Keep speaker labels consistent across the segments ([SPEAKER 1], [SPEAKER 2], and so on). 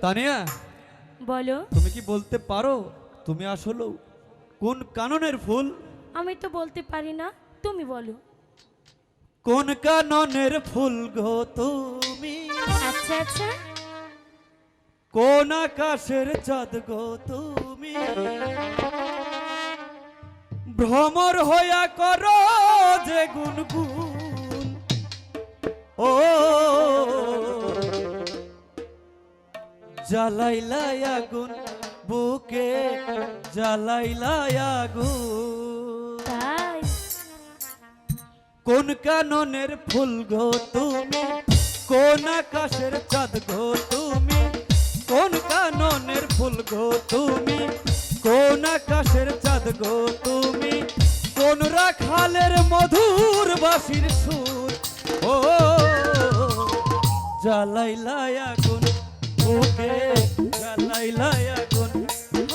[SPEAKER 1] তানিয়া,
[SPEAKER 2] বলো।
[SPEAKER 1] তুমি কি বলতে পারো তুমি আসলে কোন কাননের ফুল?
[SPEAKER 2] আমি তো বলতে পারি না, তুমি বলো।
[SPEAKER 1] কোন কাননের ফুল গো তুমি?
[SPEAKER 2] আচ্ছা আচ্ছা।
[SPEAKER 1] কোন আকাশের চাঁদ গো তুমি? ভ্রমর হইয়া করো যে গুনগুন, ও জ্বালাইলাই আগুন বুকে, জ্বালাইলাই আগুন।
[SPEAKER 2] তাই?
[SPEAKER 1] কোন কাননের ফুল গো তুমি? কোন আকাশের চাঁদ গো তুমি? কোন কাননের ফুল গো তুমি? কোন আকাশের চাঁদ গো তুমি? কোন রাখালের মধুর বাঁশির সুর, ও জ্বালাইলাই আগুন বুকে, জ্বালাইলাই আগুন,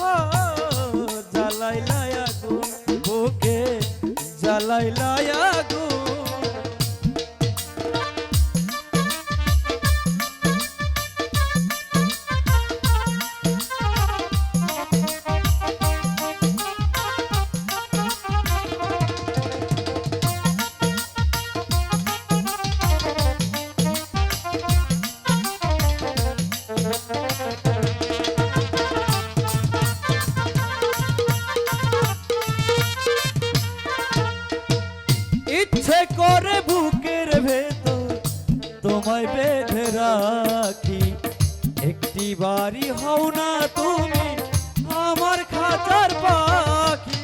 [SPEAKER 1] ও জ্বালাইলাই আগুন বুকে, জ্বালাইলাই আগুন। ইচ্ছে করে বুকের ভেতর তোমায় বেঁধে রাখি, একটি বাড়ি হও না তুমি আমার খাঁচার পাখি।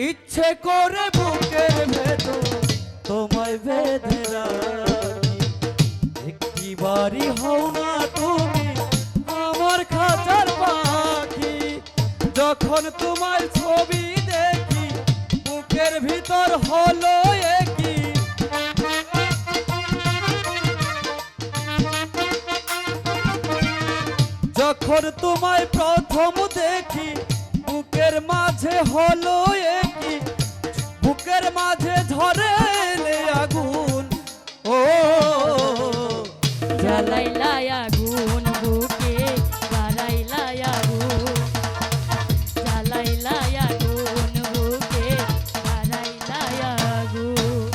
[SPEAKER 1] ইচ্ছে করে বুকের ভেতর তোমায় বেঁধে রাখি, একটি বাড়ি হও না তুমি আমার খাঁচার পাখি। যখন তোমার ছবি দেখি বুকের ভিতর হলো একই, যখন তোমায় প্রথম দেখি বুকের মাঝে হলো একই, বুকের মাঝে ঝরে এলে আগুন, ও
[SPEAKER 2] জ্বালাইলাই আগুন বুকে, জ্বালাইলাই আগুন, জ্বালাইলাই আগুন বুকে, জ্বালাইলাই আগুন।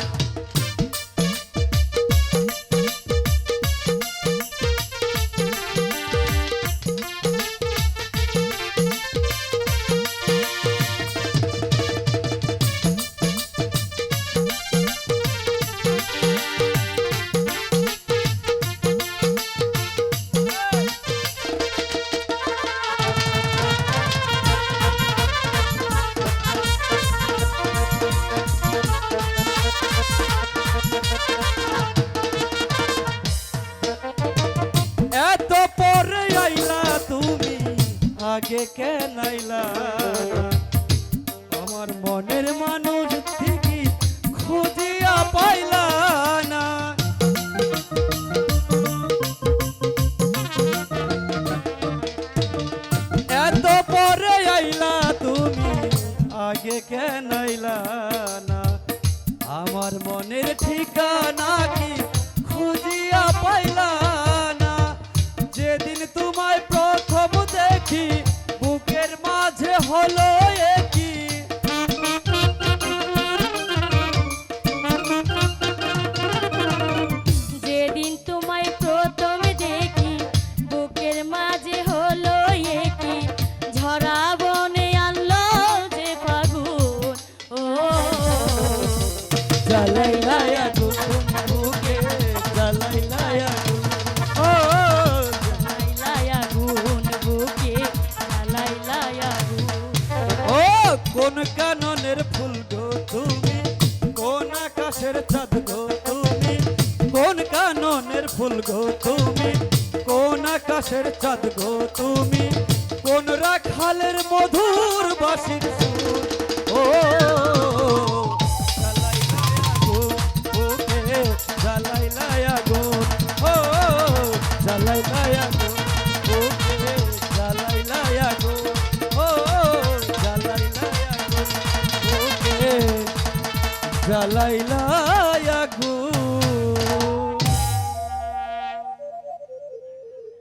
[SPEAKER 1] এত পরে আইলা তুমি, আগে কেন আইলা? আমার মনের মানুষ ঠিকই খুঁজিয়া পাইলা না। এত পরে আইলা তুমি, আগে কেন আইলা না? আমার মনের ঠিকানা কি খুঁজিয়া পাইলা না? যেদিন তোমায় প্রথম দেখি বুকের মাঝে হলো একই,
[SPEAKER 2] যেদিন তোমায় প্রথম দেখি বুকের মাঝে হলো একই, ঝরা বনে আনলো যে ফাগুন, ও
[SPEAKER 1] জ্বালাইলাই আগুন বুকে, জ্বালাইলাই আগুন, ও
[SPEAKER 2] জ্বালাইলাই আগুন বুকে, জ্বালাইলাই আগুন।
[SPEAKER 1] ও কোন কাননের ফুল গো তুমি? কোন আকাশের চাঁদ গো তুমি? কোন কাননের ফুল গো তুমি? কোন আকাশের চাঁদ গো তুমি? কোন রাখালের মধুর বাঁশির সুর, ও জ্বালাইলাই আগুন বুকে, জ্বালাইলাই আগুন, ও জ্বালাইলাই আগুন বুকে, জ্বালাইলাই আগুন, ও জ্বালাইলা আগুন